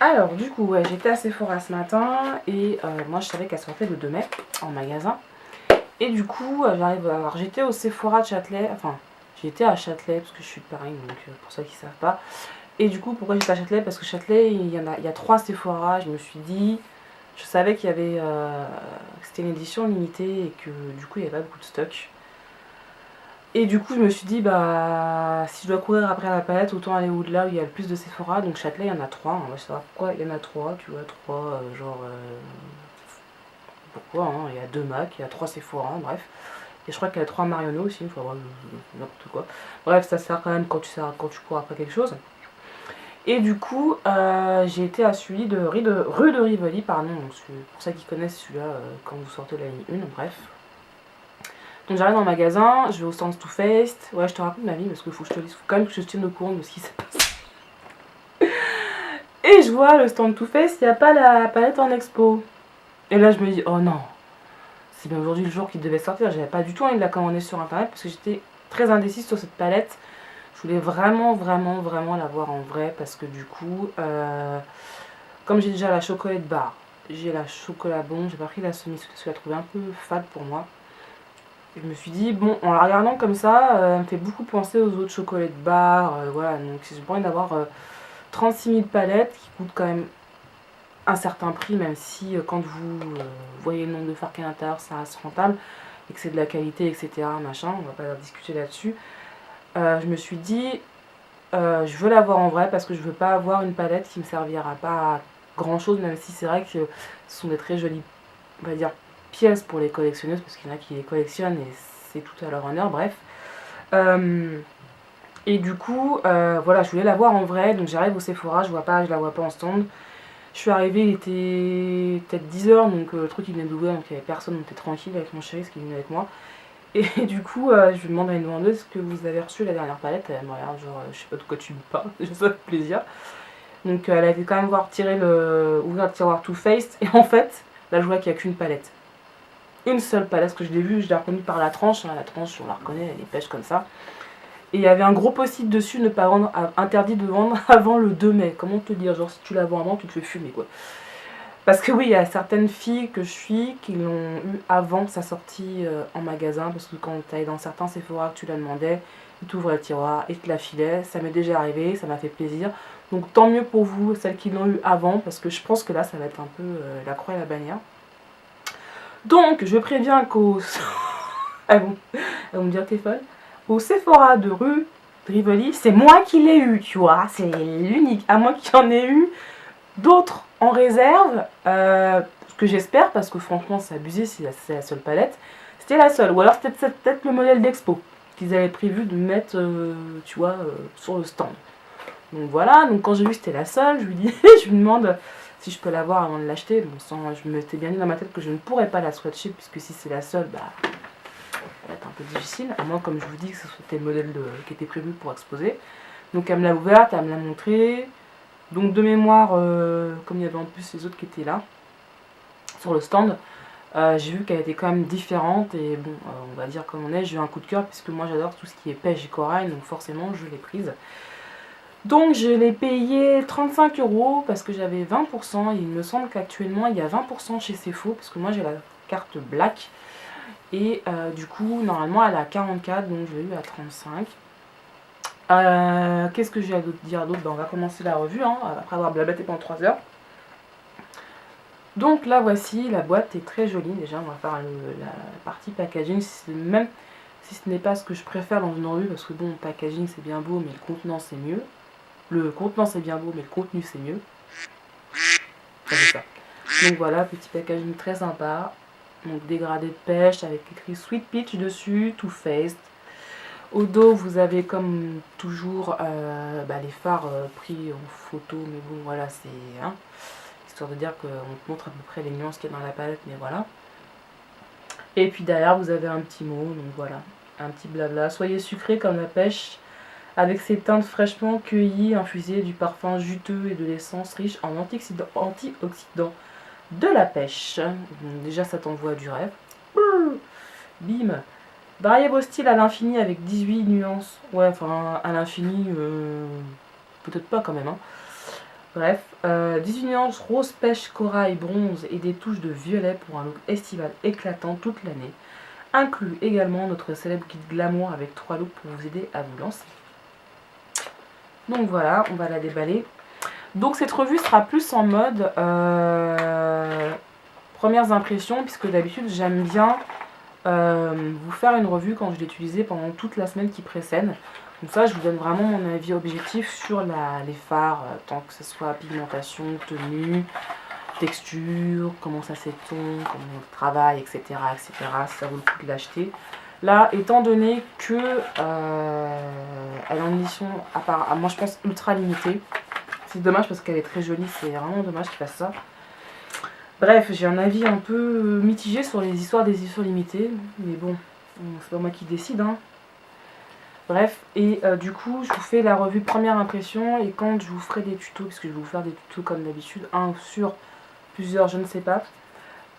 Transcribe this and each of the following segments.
Alors du coup ouais, j'étais à Sephora ce matin et moi je savais qu'elle sortait le 2 mai en magasin. Et du coup j'arrive, alors j'étais au Sephora de Châtelet, enfin j'étais à Châtelet parce que je suis de Paris, donc pour ceux qui savent pas. Et du coup pourquoi j'étais à Châtelet? Parce que Châtelet il y a 3 Sephora, je me suis dit, je savais qu'il y avait, que c'était une édition limitée et que du coup il n'y avait pas beaucoup de stock. Et du coup, je me suis dit, bah, si je dois courir après la palette, autant aller là où il y a le plus de Sephora. Donc Châtelet, il y en a 3. On va savoir pourquoi il y en a 3. Tu vois, 3, pourquoi, hein, il y a 2 Mac, il y a 3 Sephora, bref. Et je crois qu'il y a 3 Marionneau aussi, il faut avoir n'importe quoi. Bref, ça sert quand même quand tu cours après quelque chose. Et du coup, j'ai été à celui de rue de Rivoli, pardon. Donc, pour ceux qui connaissent celui-là, quand vous sortez de la ligne 1, bref. Donc j'arrive dans le magasin, je vais au stand Too Faced. Ouais, je te raconte ma vie parce qu'il faut que je te dise, faut quand même que je te tienne au courant de ce qui se passe. Et je vois le stand Too Faced, il n'y a pas la palette en expo. Et là je me dis, oh non, c'est bien aujourd'hui le jour qui devait sortir. J'avais pas du tout envie de la commander sur internet parce que j'étais très indécise sur cette palette. Je voulais vraiment la voir en vrai parce que du coup, comme j'ai déjà la chocolate bar, j'ai la chocolat bon, j'ai pas pris la semi parce que je la trouvais un peu fade pour moi. Je me suis dit, bon, en la regardant comme ça, elle me fait beaucoup penser aux autres chocolats de bar. Voilà, donc j'ai pas envie d'avoir 36 000 palettes qui coûtent quand même un certain prix, même si quand vous voyez le nombre de fards qu'il y a à l'intérieur, ça reste rentable et que c'est de la qualité, etc. Machin, on va pas discuter là-dessus. Je me suis dit, je veux l'avoir en vrai parce que je veux pas avoir une palette qui me servira pas à grand chose, même si c'est vrai que ce sont des très jolies, on va dire, pièces pour les collectionneuses, parce qu'il y en a qui les collectionnent et c'est tout à leur honneur, bref. Et du coup, voilà, je voulais la voir en vrai, donc j'arrive au Sephora, je la vois pas en stand. Je suis arrivée, il était peut-être 10h, donc le truc il venait d'ouvrir, donc il n'y avait personne, on était tranquille avec mon chéri, ce qui venait avec moi. Et du coup, je demande à une vendeuse, est-ce que vous avez reçu la dernière palette? Elle me regarde, genre, je sais pas de quoi tu me parles, ça fait plaisir. Donc elle a été quand même voir ouvrir le tiroir Too Faced, et en fait, là je vois qu'il n'y a qu'une palette. Une seule palette, parce que je l'ai vue, je l'ai reconnue par la tranche, hein, la tranche on la reconnaît, elle est pêche comme ça. Et il y avait un gros post-it dessus, ne pas vendre, interdit de vendre avant le 2 mai. Comment te dire, genre si tu la vends avant, tu te fais fumer quoi. Parce que oui, il y a certaines filles que je suis qui l'ont eu avant sa sortie en magasin, parce que quand tu allais dans certains Sephora que tu la demandais, ils t'ouvraient le tiroir et te la filaient. Ça m'est déjà arrivé, ça m'a fait plaisir. Donc tant mieux pour vous, celles qui l'ont eu avant, parce que je pense que là, ça va être un peu la croix et la bannière. Donc, je préviens qu'au... elles vont me dire t'es folle. Au Sephora de rue de Rivoli, c'est moi qui l'ai eu, tu vois. C'est l'unique. À moins qu'il y en ait eu d'autres en réserve. Ce que j'espère, parce que franchement, c'est abusé si c'est la seule palette. C'était la seule. Ou alors c'était peut-être le modèle d'expo qu'ils avaient prévu de mettre, tu vois, sur le stand. Donc voilà. Donc quand j'ai vu que c'était la seule, je lui dis, je lui demande si je peux l'avoir avant de l'acheter. Bon, je me m'étais bien dit dans ma tête que je ne pourrais pas la swatcher, puisque si c'est la seule, bah, ça va être un peu difficile. À moins, comme je vous dis, que c'était le modèle qui était prévu pour exposer. Donc elle me l'a ouverte, elle me l'a montré. Donc de mémoire, comme il y avait en plus les autres qui étaient là, sur le stand, j'ai vu qu'elle était quand même différente. Et bon, on va dire comme on est, j'ai eu un coup de cœur, puisque moi j'adore tout ce qui est pêche et corail, donc forcément je l'ai prise. Donc je l'ai payé 35 € parce que j'avais 20%. Et il me semble qu'actuellement il y a 20% chez Cefo, parce que moi j'ai la carte black. Et du coup, normalement elle est à 44, donc je l'ai eu à 35. Qu'est-ce que j'ai à dire d'autre? On va commencer la revue, hein, après avoir blablaté pendant 3 heures. Donc là voici, la boîte est très jolie. Déjà on va faire la partie packaging, même si ce n'est pas ce que je préfère dans une revue, parce que bon, packaging c'est bien beau mais le contenant c'est mieux. Le contenant c'est bien beau mais le contenu c'est mieux. Ça fait ça. Donc voilà, petit packaging très sympa. Donc dégradé de pêche avec écrit Sweet Peach dessus, Too Faced. Au dos vous avez comme toujours les fards pris en photo, mais bon voilà, c'est hein, histoire de dire qu'on te montre à peu près les nuances qu'il y a dans la palette, mais voilà. Et puis derrière vous avez un petit mot, donc voilà, un petit blabla. Soyez sucré comme la pêche, avec ses teintes fraîchement cueillies, infusées du parfum juteux et de l'essence riche en antioxydants de la pêche. Donc déjà ça t'envoie du rêve. Bim. Variez vos styles à l'infini avec 18 nuances. Ouais, enfin à l'infini, peut-être pas quand même. Hein. Bref, 18 nuances rose, pêche, corail, bronze et des touches de violet pour un look estival éclatant toute l'année. Inclut également notre célèbre guide glamour avec 3 looks pour vous aider à vous lancer. Donc voilà, on va la déballer. Donc cette revue sera plus en mode premières impressions, puisque d'habitude j'aime bien vous faire une revue quand je l'ai utilisée pendant toute la semaine qui précède. Donc ça, je vous donne vraiment mon avis objectif sur les fards, tant que ce soit pigmentation, tenue, texture, comment ça s'étond, comment on travaille, etc., etc., si ça vaut le coup de l'acheter. Là, étant donné que elle est en édition, moi je pense ultra limitée, c'est dommage parce qu'elle est très jolie, c'est vraiment dommage qu'ils fassent ça. Bref, j'ai un avis un peu mitigé sur les histoires des éditions limitées, mais bon, c'est pas moi qui décide, hein. Bref, et du coup, je vous fais la revue première impression, et quand je vous ferai des tutos, puisque je vais vous faire des tutos comme d'habitude, un sur plusieurs, je ne sais pas,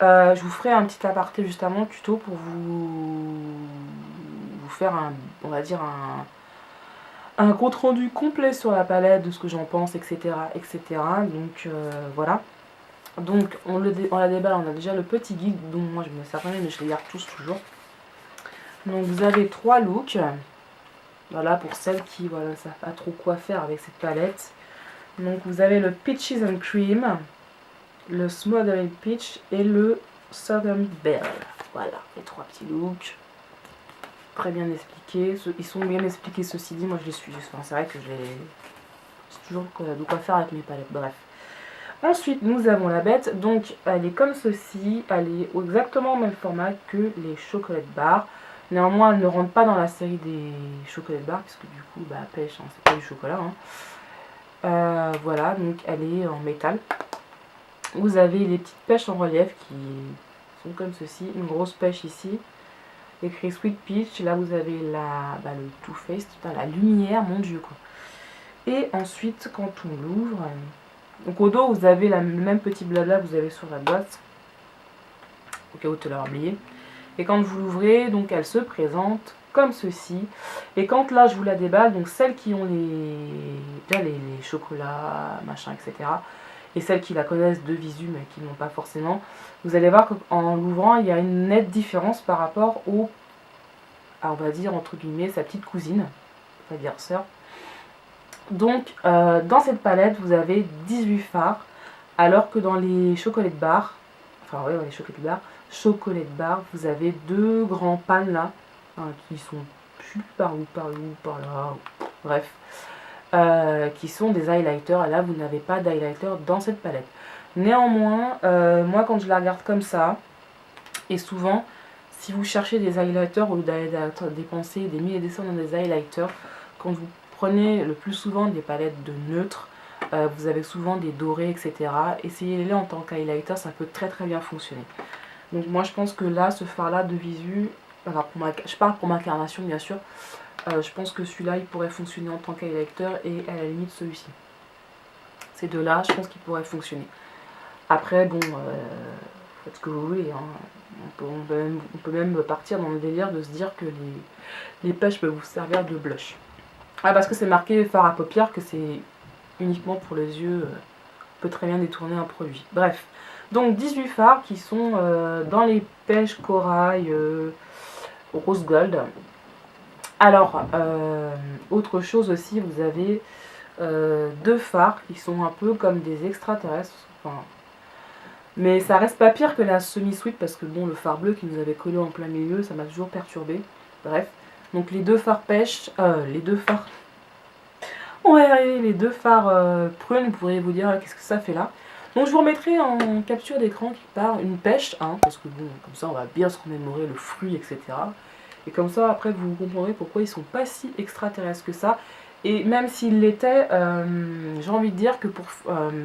je vous ferai un petit aparté juste avant, tuto, pour vous faire on va dire un compte rendu complet sur la palette, de ce que j'en pense, etc. etc. Donc voilà. Donc on la déballe, on a déjà le petit guide, dont moi je me sers jamais, mais je les garde tous toujours. Donc vous avez 3 looks. Voilà, pour celles qui ne savent pas trop quoi faire avec cette palette. Donc vous avez le Peaches and Cream, le Smothering Peach et le Southern Belle. Voilà, les 3 petits looks. Très bien expliqués. Ils sont bien expliqués, ceci dit, moi je les suis. Enfin, c'est vrai que c'est toujours de quoi faire avec mes palettes, bref. Ensuite, nous avons la bête. Donc elle est comme ceci. Elle est exactement au même format que les chocolate bars. Néanmoins, elle ne rentre pas dans la série des chocolate bars, puisque du coup, pêche, hein, c'est pas du chocolat. Hein. Voilà, donc elle est en métal. Vous avez les petites pêches en relief qui sont comme ceci. Une grosse pêche ici, écrit Sweet Peach. Là, vous avez le Too Faced, la lumière, mon dieu, quoi. Et ensuite, quand on l'ouvre, donc au dos, vous avez le même petit blabla que vous avez sur la boîte, au cas où tu l'as oublié. Et quand vous l'ouvrez, donc elle se présente comme ceci. Et quand là je vous la déballe, donc celles qui ont les chocolats, machin, etc. Et celles qui la connaissent de visu mais qui n'ont pas forcément, vous allez voir qu'en l'ouvrant, il y a une nette différence par rapport on va dire entre guillemets, sa petite cousine, on va dire sœur. Donc dans cette palette, vous avez 18 fards, alors que dans les chocolate bars, les chocolate bars, vous avez 2 grands pans là, qui sont plus par là, bref, qui sont des highlighters, et là vous n'avez pas d'highlighter dans cette palette. Néanmoins, moi quand je la regarde comme ça, et souvent, si vous cherchez des highlighters au lieu d'aller dépenser des milliers et des cents dans des highlighters, quand vous prenez le plus souvent des palettes de neutres, vous avez souvent des dorés, etc. Essayez-les en tant qu'highlighter, ça peut très très bien fonctionner. Donc moi je pense que là, ce fard là de visu, alors je parle pour ma carnation bien sûr, je pense que celui-là il pourrait fonctionner en tant qu'highlighter et à la limite celui-ci. Ces deux là, je pense qu'ils pourraient fonctionner. Après bon, faites ce que vous voulez, hein. On peut même partir dans le délire de se dire que les pêches peuvent vous servir de blush. Ah, parce que c'est marqué fard à paupières que c'est uniquement pour les yeux, on peut très bien détourner un produit. Bref, donc 18 fards qui sont dans les pêches corail rose gold. Alors, autre chose aussi, vous avez 2 fards qui sont un peu comme des extraterrestres. Enfin, mais ça reste pas pire que la semi-sweet parce que bon, le fard bleu qui nous avait collé en plein milieu, ça m'a toujours perturbé. Bref, donc les 2 fards pêche, les 2 fards... On va y arriver, les 2 fards prunes, vous pourriez vous dire qu'est-ce que ça fait là. Donc je vous remettrai en capture d'écran qui part une pêche, hein, parce que bon, comme ça on va bien se remémorer le fruit, etc. Et comme ça après vous comprendrez pourquoi ils sont pas si extraterrestres que ça. Et même s'ils l'étaient, j'ai envie de dire que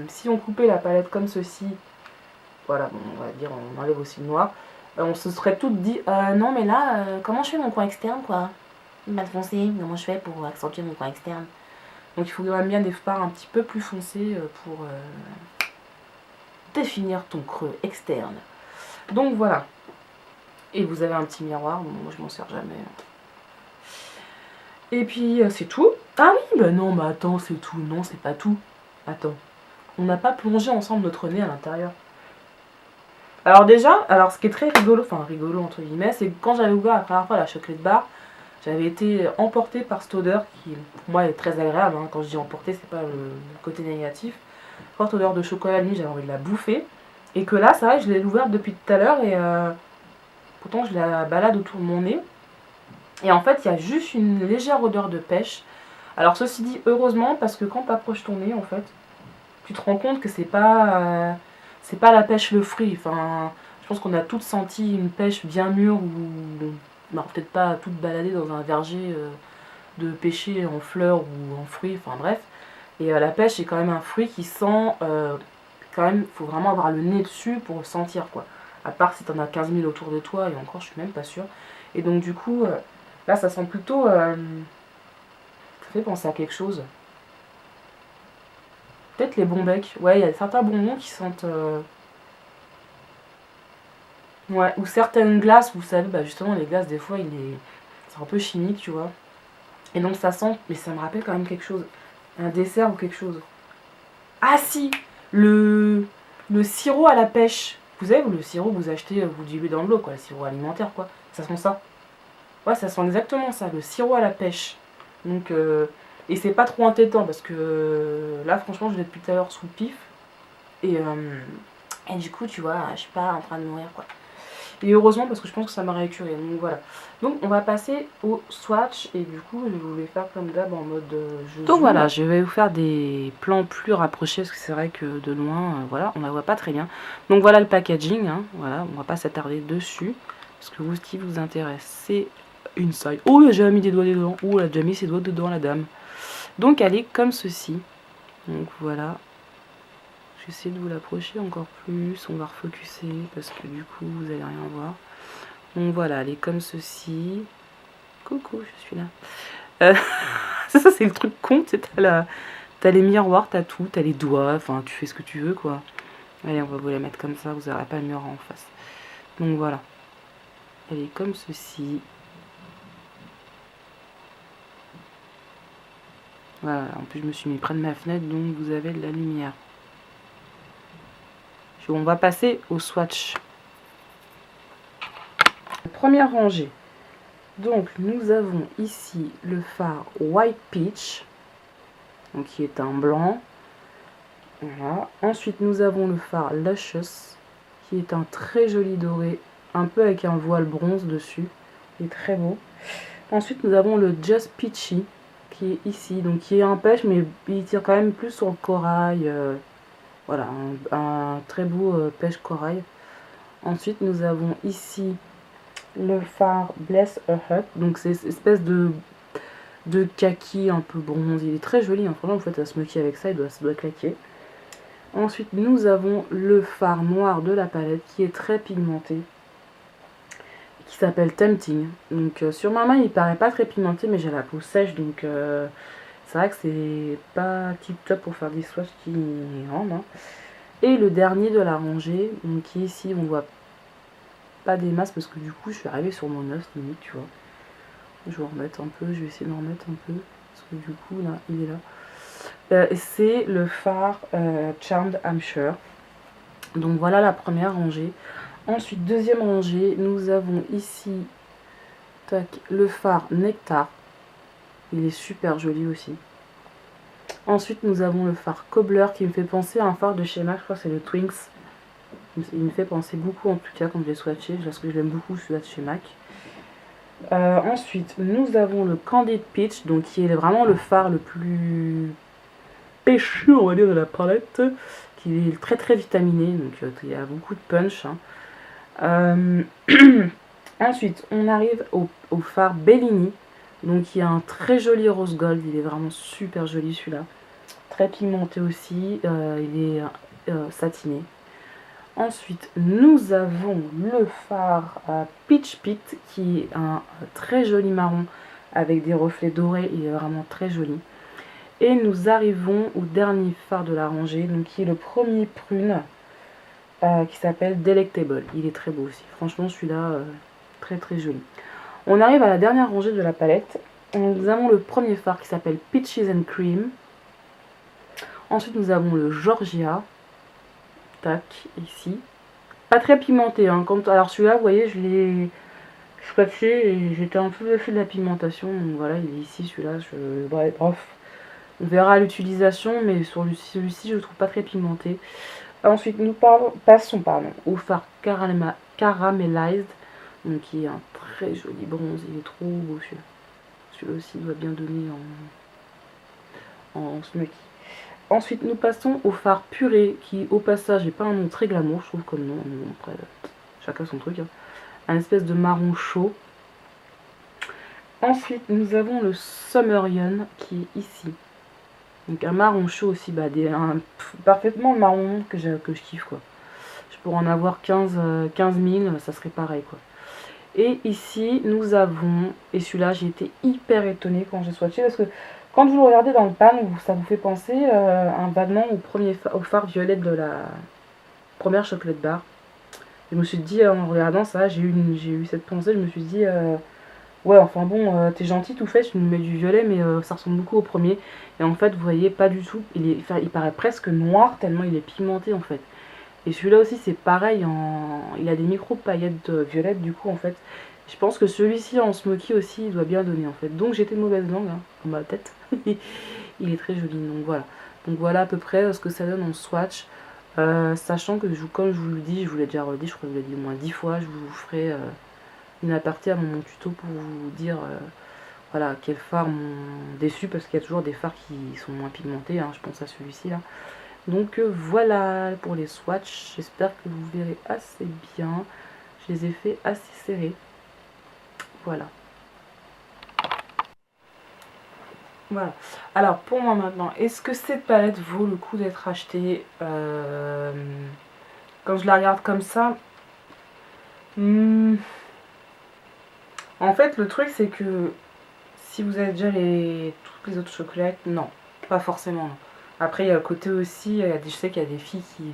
si on coupait la palette comme ceci, voilà, bon, on va dire on enlève aussi le noir, on se serait toutes dit non mais là, comment je fais mon coin externe quoi, mat foncé, comment je fais pour accentuer mon coin externe. Donc il faut quand même bien des fards un petit peu plus foncés pour définir ton creux externe. Donc voilà. Et vous avez un petit miroir, bon, moi je m'en sers jamais. Et puis c'est tout. Ah oui, bah non, mais attends, c'est tout. Non, c'est pas tout. Attends. on n'a pas plongé ensemble notre nez à l'intérieur. Alors déjà, ce qui est très rigolo, enfin rigolo entre guillemets, c'est que quand j'avais ouvert la première fois la chocolate bar, j'avais été emportée par cette odeur qui pour moi est très agréable, hein. Quand je dis emportée, c'est pas le côté négatif. Forte odeur de chocolat, j'avais envie de la bouffer. Et que là, c'est vrai que je l'ai ouverte depuis tout à l'heure et pourtant je la balade autour de mon nez. Et en fait, il y a juste une légère odeur de pêche. Alors ceci dit, heureusement, parce que quand tu approches ton nez, en fait, tu te rends compte que c'est pas la pêche le fruit. Enfin, je pense qu'on a toutes senti une pêche bien mûre ou non, peut-être pas toutes baladées dans un verger de pêcher en fleurs ou en fruits, enfin bref. Et la pêche c'est quand même un fruit qui sent quand même, faut vraiment avoir le nez dessus pour le sentir quoi. À part si t'en as 15 000 autour de toi, et encore je suis même pas sûre. Et donc du coup, là ça sent plutôt, ça fait penser à quelque chose. Peut-être les bonbecs. Ouais, il y a certains bonbons qui sentent... Ouais, ou certaines glaces, vous savez, bah justement les glaces des fois c'est un peu chimique, tu vois. Et donc ça sent, mais ça me rappelle quand même quelque chose. Un dessert ou quelque chose. Ah si, le sirop à la pêche. Vous savez, le sirop vous achetez, vous diluez dans de l'eau, quoi, le sirop alimentaire, quoi. Ça sent ça. Ouais, ça sent exactement ça, le sirop à la pêche. Donc, et c'est pas trop entêtant parce que là, franchement, je l'ai depuis tout à l'heure sous le pif. Et du coup, tu vois, je suis pas en train de mourir, quoi. Et heureusement parce que je pense que ça m'a récuré. Donc voilà. Donc on va passer au swatch et du coup je vais faire comme d'hab en mode je Donc voilà, je vais vous faire des plans plus rapprochés parce que c'est vrai que de loin, voilà, on la voit pas très bien. Donc voilà le packaging, hein, voilà, on va pas s'attarder dessus parce que vous, ce qui vous intéresse, c'est inside. Oh, elle a déjà mis des doigts dedans. Oh, elle a déjà mis ses doigts dedans, la dame. Donc elle est comme ceci. Donc voilà. J'essaie de vous l'approcher encore plus, on va refocuser parce que du coup vous allez rien voir. Donc voilà, elle est comme ceci. Coucou, je suis là. Ça c'est le truc con, t'as les miroirs, t'as tout, t'as les doigts, enfin tu fais ce que tu veux quoi. Allez, on va vous la mettre comme ça, vous n'aurez pas le miroir en face. Donc voilà, elle est comme ceci. Voilà, en plus je me suis mis près de ma fenêtre donc vous avez de la lumière. On va passer au swatch. Première rangée. Donc nous avons ici le fard White Peach, donc qui est un blanc. Voilà. Ensuite nous avons le fard Luscious, qui est un très joli doré, un peu avec un voile bronze dessus. Il est très beau. Ensuite nous avons le Just Peachy, qui est ici, donc qui est un pêche, mais il tire quand même plus sur le corail. Voilà, un très beau pêche corail. Ensuite nous avons ici le fard Bless a Hut, donc c'est cette espèce de kaki un peu bronze, il est très joli, hein. Franchement vous faites un smoky avec ça, ça doit claquer. Ensuite nous avons le fard noir de la palette qui est très pigmenté, qui s'appelle Tempting. Donc sur ma main il paraît pas très pigmenté, mais j'ai la peau sèche, donc c'est vrai que c'est pas tip top pour faire des swatchs qui rendent, hein. Et le dernier de la rangée, donc qui est ici, on voit pas des masses parce que du coup je suis arrivée sur mon os limite, tu vois. Je vais en remettre un peu, je vais essayer d'en remettre un peu parce que du coup là il est là. C'est le fard Charmed Hampshire. Donc voilà la première rangée. Ensuite deuxième rangée, nous avons ici tac, le fard Nectar. Il est super joli aussi. Ensuite nous avons le fard Cobbler qui me fait penser à un fard de chez MAC, je crois que c'est le Twinks. Il me fait penser beaucoup en tout cas quand je l'ai swatché, parce que je l'aime beaucoup celui-là de chez MAC. Ensuite nous avons le Candid Peach, donc qui est vraiment le fard le plus péchu on va dire de la palette, qui est très très vitaminé, donc il y a beaucoup de punch, hein. Ensuite on arrive au fard Bellini, donc il y a un très joli rose gold, il est vraiment super joli celui-là, très pigmenté aussi, il est satiné. Ensuite, nous avons le fard Peach Pit qui est un très joli marron avec des reflets dorés, il est vraiment très joli. Et nous arrivons au dernier fard de la rangée, donc qui est le premier prune qui s'appelle Delectable. Il est très beau aussi, franchement celui-là très très joli. On arrive à la dernière rangée de la palette. Nous avons le premier fard qui s'appelle Peaches and Cream. Ensuite nous avons le Georgia. Tac, ici. Pas très pimenté, hein. Alors celui-là, vous voyez, je l'ai scratché et j'étais un peu déçue de la pigmentation. Donc voilà, il est ici, celui-là. Bref, on verra à l'utilisation, mais sur celui-ci, je le trouve pas très pimenté. Ensuite, nous passons au fard Caramelized, donc qui est un très joli bronze. Il est trop beau, celui-là. Celui-là aussi doit bien donner en smoky. Ensuite, nous passons au fard purée, qui au passage n'est pas un nom très glamour, je trouve, comme nom. Après, chacun son truc. Hein. Un espèce de marron chaud. Ensuite, nous avons le Summerian, qui est ici. Donc un marron chaud aussi, parfaitement le marron que je kiffe, quoi. Je pourrais en avoir 15 000, ça serait pareil, quoi. Et ici, nous avons, et celui-là, j'ai été hyper étonnée quand j'ai swatché, parce que quand vous le regardez dans le pan, ça vous fait penser vaguement au fard violet de la première chocolate bar. Je me suis dit, en regardant ça, j'ai eu cette pensée, je me suis dit, ouais, enfin bon, t'es gentil, tout fait, tu nous mets du violet, mais ça ressemble beaucoup au premier. Et en fait, vous voyez, pas du tout, il paraît presque noir, tellement il est pimenté, en fait. Et celui-là aussi, c'est pareil, il a des micro-paillettes violettes, du coup, en fait. Je pense que celui-ci, en smoky aussi, il doit bien donner, en fait. Donc j'étais mauvaise langue, hein, dans ma tête. Il est très joli, donc voilà. Donc voilà à peu près ce que ça donne en swatch. Sachant que, comme je vous le dis, je vous l'ai déjà redit, je crois que je vous l'ai dit au moins 10 fois, je vous ferai une aparté à mon tuto pour vous dire voilà, quels fards m'ont déçu, parce qu'il y a toujours des fards qui sont moins pigmentés, hein, je pense à celui-ci là. Donc voilà pour les swatchs, j'espère que vous verrez assez bien, je les ai fait assez serrés, voilà. Voilà. Alors pour moi maintenant, est-ce que cette palette vaut le coup d'être achetée Quand je la regarde comme ça, en fait le truc c'est que si vous avez déjà toutes les autres chocolates, non, pas forcément. Non. Après il y a le côté aussi, je sais qu'il y a des filles qui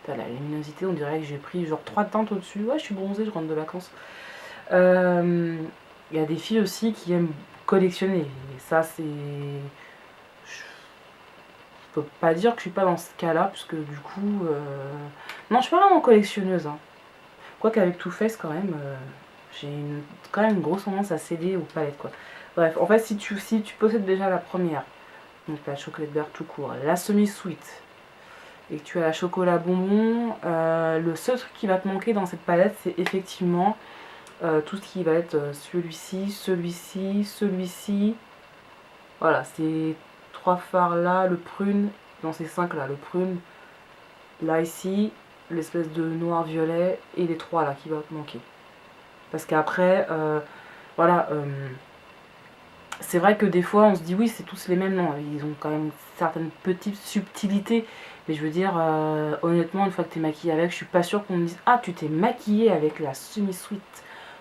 la luminosité, on dirait que j'ai pris genre 3 teintes au-dessus. Ouais, je suis bronzée, je rentre de vacances. Il y a des filles aussi qui aiment collectionner. Et ça, c'est. Je peux pas dire que je suis pas dans ce cas-là, puisque du coup. Non, je suis pas vraiment collectionneuse. Hein. Quoique avec Too Faced, quand même, j'ai quand même une grosse tendance à céder aux palettes, quoi. Bref, en fait, si tu possèdes déjà la première, donc la chocolate beurre tout court, la semi-sweet, et que tu as la chocolat bonbon, le seul truc qui va te manquer dans cette palette, c'est effectivement tout ce qui va être celui-ci, celui-ci, celui-ci. Voilà, ces 3 fards là, le prune, dans ces 5 là, le prune, là ici, l'espèce de noir-violet, et les 3 là qui va te manquer. Parce qu'après, voilà, c'est vrai que des fois on se dit oui, c'est tous les mêmes, non, ils ont quand même certaines petites subtilités. Mais je veux dire, honnêtement, une fois que tu es maquillée avec, je suis pas sûre qu'on me dise ah, tu t'es maquillée avec la semi-sweet.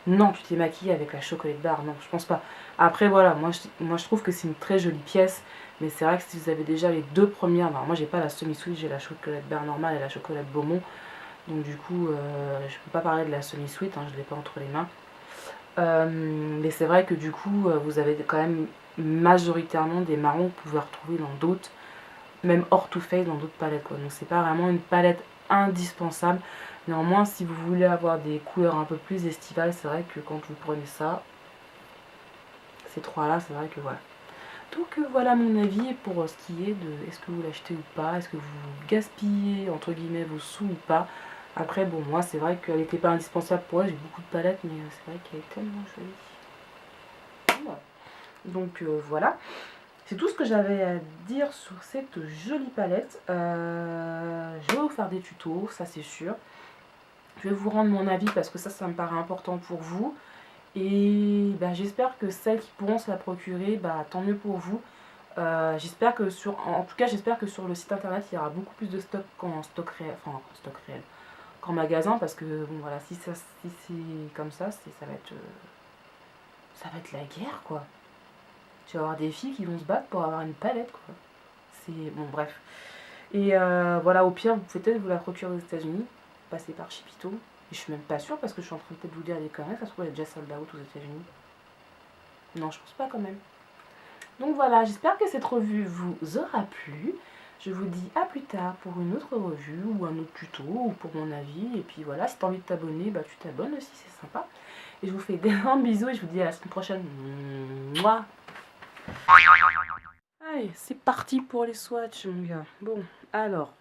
Non, tu t'es maquillée avec la chocolate bar. Non, je pense pas. Après, voilà, moi je trouve que c'est une très jolie pièce. Mais c'est vrai que si vous avez déjà les deux premières, moi j'ai pas la semi-sweet, j'ai la chocolate bar normale et la chocolate bonbon. Donc du coup, je peux pas parler de la semi-sweet, hein, je l'ai pas entre les mains. Mais c'est vrai que du coup, vous avez quand même majoritairement des marrons que vous pouvez retrouver dans d'autres, même hors Too Faced, dans d'autres palettes, quoi. Donc c'est pas vraiment une palette indispensable. Néanmoins, si vous voulez avoir des couleurs un peu plus estivales, c'est vrai que quand vous prenez ça, ces trois là, c'est vrai que voilà. Donc voilà mon avis pour ce qui est de est-ce que vous l'achetez ou pas, est-ce que vous gaspillez entre guillemets vos sous ou pas. Après bon, moi c'est vrai qu'elle n'était pas indispensable pour elle, j'ai beaucoup de palettes, mais c'est vrai qu'elle est tellement jolie. Voilà. Donc voilà, c'est tout ce que j'avais à dire sur cette jolie palette. Je vais vous faire des tutos, ça c'est sûr. Je vais vous rendre mon avis parce que ça me paraît important pour vous. Et j'espère que celles qui pourront se la procurer, tant mieux pour vous. J'espère que en tout cas, j'espère que sur le site internet, il y aura beaucoup plus de stock qu'en stock réel, qu'en magasin, parce que bon voilà, si c'est comme ça, ça va être la guerre, quoi. Tu vas avoir des filles qui vont se battre pour avoir une palette, quoi. C'est bon, bref. Et voilà, au pire, vous pouvez peut-être vous la procurer aux États-Unis, passer par Chipito. Et je suis même pas sûre parce que je suis en train de peut-être vous dire des conneries, ça se trouve elle est déjà sold out aux États-Unis. Non, je pense pas quand même. Donc voilà, j'espère que cette revue vous aura plu. Je vous dis à plus tard pour une autre revue ou un autre tuto ou pour mon avis. Et puis voilà, si tu as envie de t'abonner, bah tu t'abonnes aussi, c'est sympa. Et je vous fais d'énormes bisous et je vous dis à la semaine prochaine. Mouah. Allez, c'est parti pour les swatchs, mon gars. Bon, alors,